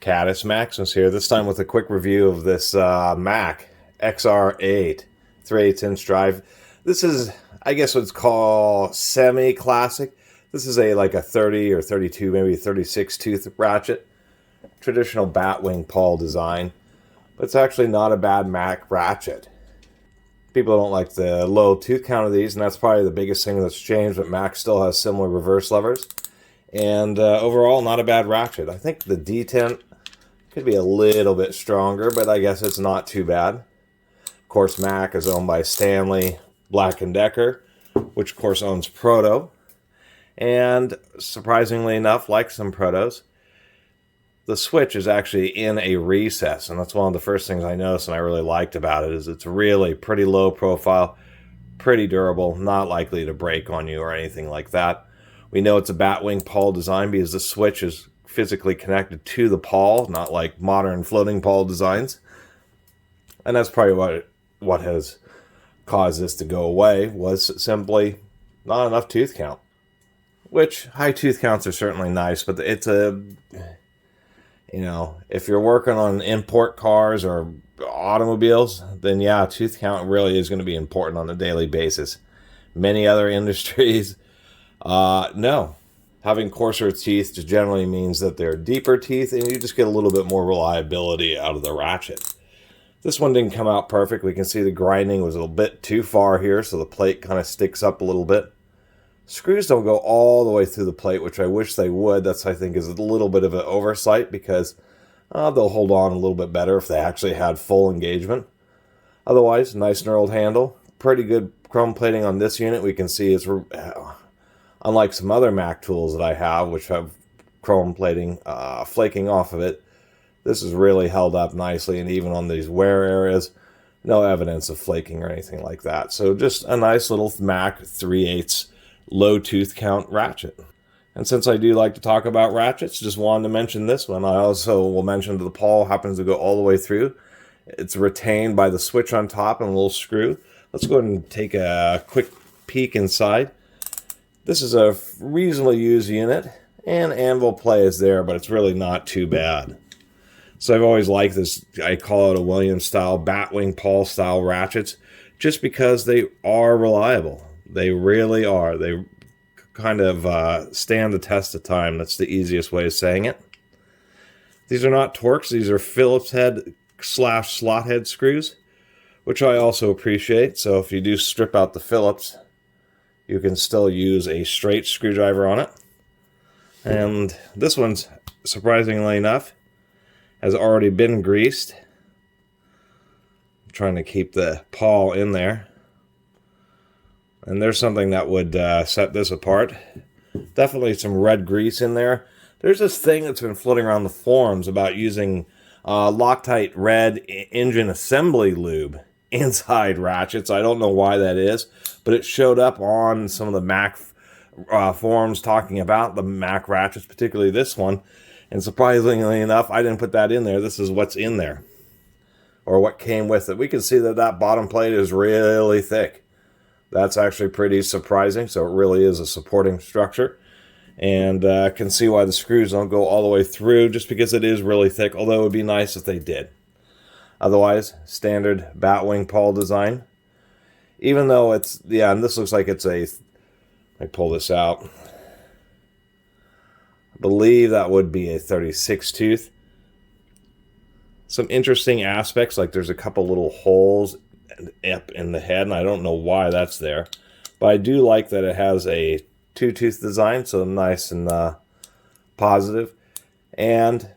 Caddis Maximus here, this time with a quick review of this Mac XR8 3/8 inch drive. This is, I guess, what's called semi-classic. This is like a 30 or 32, maybe 36 tooth ratchet. Traditional batwing pawl design. But it's actually not a bad Mac ratchet. People don't like the low tooth count of these, and that's probably the biggest thing that's changed, but Mac still has similar reverse levers. And overall, not a bad ratchet. I think the detent could be a little bit stronger, but I guess it's not too bad. Of course, Mac is owned by Stanley Black & Decker, which of course owns Proto. And surprisingly enough, like some Protos, the switch is actually in a recess. And that's one of the first things I noticed and I really liked about it, is it's really pretty low profile, pretty durable, not likely to break on you or anything like that. We know it's a batwing pawl design because the switch is physically connected to the pawl, not like modern floating pawl designs. And that's probably what has caused this to go away, was simply not enough tooth count. Which, high tooth counts are certainly nice, but it's if you're working on import cars or automobiles, then yeah, tooth count really is going to be important on a daily basis. Many other industries, no. Having coarser teeth just generally means that they're deeper teeth, and you just get a little bit more reliability out of the ratchet. This one didn't come out perfect. We can see the grinding was a little bit too far here, so the plate kind of sticks up a little bit. Screws don't go all the way through the plate, which I wish they would. That's, I think, is a little bit of an oversight, because they'll hold on a little bit better if they actually had full engagement. Otherwise, nice knurled handle. Pretty good chrome plating on this unit. We can see it's... unlike some other Mac tools that I have, which have chrome plating flaking off of it, this is really held up nicely, and even on these wear areas, no evidence of flaking or anything like that. So just a nice little Mac 3/8 low tooth count ratchet. And since I do like to talk about ratchets, just wanted to mention this one. I also will mention that the pawl happens to go all the way through. It's retained by the switch on top and a little screw. Let's go ahead and take a quick peek inside. This is a reasonably used unit, and anvil play is there, but it's really not too bad. So I've always liked this, I call it a Williams style, batwing pawl style ratchets, just because they are reliable. They really are. They kind of stand the test of time. That's the easiest way of saying it. These are not Torx, these are Phillips head / slot head screws, which I also appreciate. So if you do strip out the Phillips, you can still use a straight screwdriver on it. And this one's, surprisingly enough, has already been greased. I'm trying to keep the pawl in there. And there's something that would set this apart. Definitely some red grease in there. There's this thing that's been floating around the forums about using Loctite red engine assembly lube inside ratchets. I don't know why that is, but it showed up on some of the Mac forums talking about the Mac ratchets, particularly this one. And surprisingly enough, I didn't put that in there. This is what's in there, or what came with it. We can see that that bottom plate is really thick. That's actually pretty surprising. So it really is a supporting structure. And I can see why the screws don't go all the way through, just because it is really thick, although it would be nice if they did. Otherwise, standard batwing pawl design. Even though it's, yeah, and this looks like it's a, let me pull this out. I believe that would be a 36 tooth. Some interesting aspects, like there's a couple little holes up in the head, and I don't know why that's there. But I do like that it has a two-tooth design, so nice and positive. And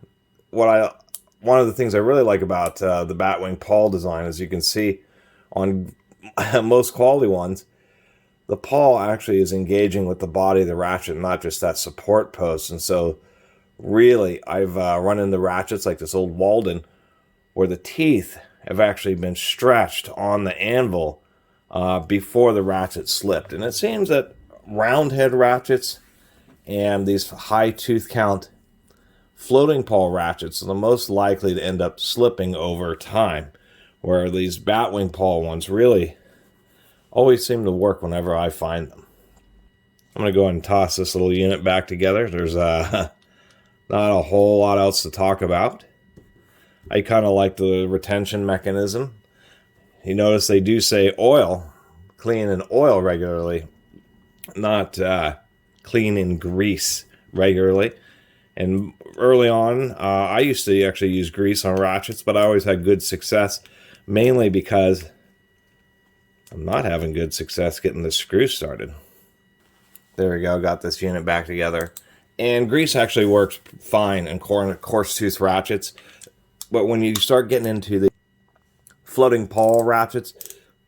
one of the things I really like about the batwing pawl design, as you can see on most quality ones, the pawl actually is engaging with the body of the ratchet, not just that support post. And so really, I've run into ratchets like this old Walden, where the teeth have actually been stretched on the anvil before the ratchet slipped. And it seems that round head ratchets and these high tooth count floating pawl ratchets are the most likely to end up slipping over time, where these batwing pawl ones really always seem to work whenever I find them. I'm going to go ahead and toss this little unit back together. There's Not a whole lot else to talk about. I kind of like the retention mechanism. You notice they do say oil, clean in oil regularly, not clean in grease regularly. And early on, I used to actually use grease on ratchets, but I always had good success, mainly because I'm not having good success getting the screw started. There we go, got this unit back together. And grease actually works fine in coarse tooth ratchets, but when you start getting into the floating pawl ratchets,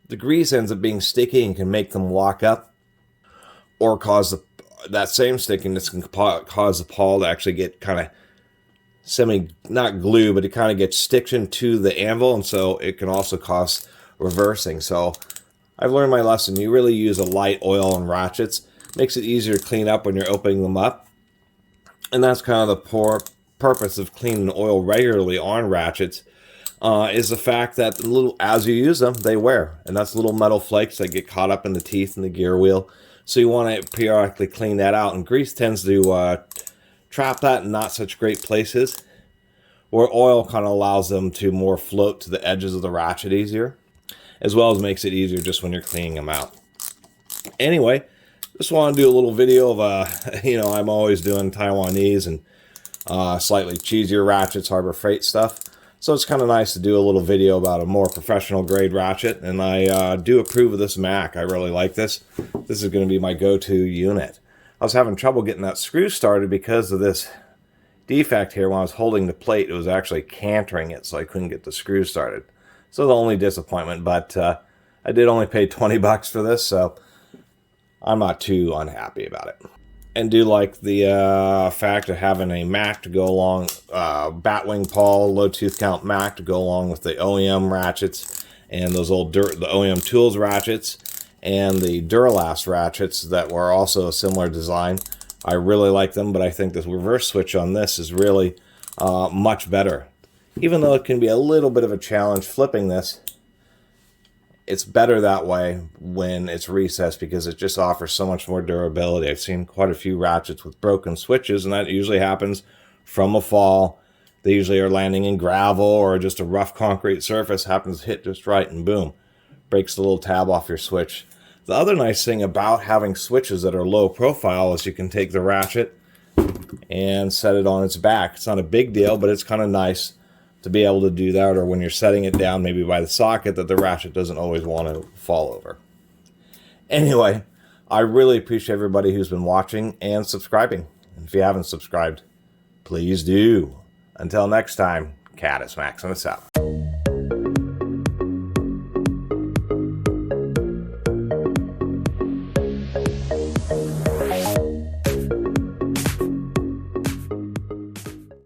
the grease ends up being sticky and can make them lock up, or cause that same stickiness can cause the pawl to actually get kind of not glue, but it kind of gets stiction to the anvil, and so it can also cause reversing. So I've learned my lesson. You really use a light oil on ratchets. Makes it easier to clean up when you're opening them up. And that's kind of the purpose of cleaning oil regularly on ratchets, is the fact that as you use them, they wear. And that's little metal flakes that get caught up in the teeth and the gear wheel. So you want to periodically clean that out. And grease tends to trap that in not such great places, where oil kind of allows them to more float to the edges of the ratchet easier, as well as makes it easier just when you're cleaning them out. Anyway, just want to do a little video of, I'm always doing Taiwanese and slightly cheesier ratchets, Harbor Freight stuff. So it's kind of nice to do a little video about a more professional grade ratchet. And I do approve of this Mac. I really like this. This is going to be my go-to unit. I was having trouble getting that screw started because of this defect here. When I was holding the plate, it was actually cantering it, so I couldn't get the screw started. So the only disappointment, but I did only pay 20 bucks for this, so I'm not too unhappy about it. And do like the fact of having a Mac to go along, Batwing Pawl, low tooth count Mac to go along with the OEM ratchets and those old the OEM Tools ratchets and the Duralast ratchets that were also a similar design. I really like them, but I think the reverse switch on this is really much better. Even though it can be a little bit of a challenge flipping this, it's better that way when it's recessed because it just offers so much more durability. I've seen quite a few ratchets with broken switches, and that usually happens from a fall. They usually are landing in gravel or just a rough concrete surface, happens to hit just right, and boom, breaks the little tab off your switch. The other nice thing about having switches that are low profile is you can take the ratchet and set it on its back. It's not a big deal, but it's kind of nice to be able to do that, or when you're setting it down maybe by the socket, that the ratchet doesn't always want to fall over. Anyway, I really appreciate everybody who's been watching and subscribing. And if you haven't subscribed, please do. Until next time, Caddis Maxim us out.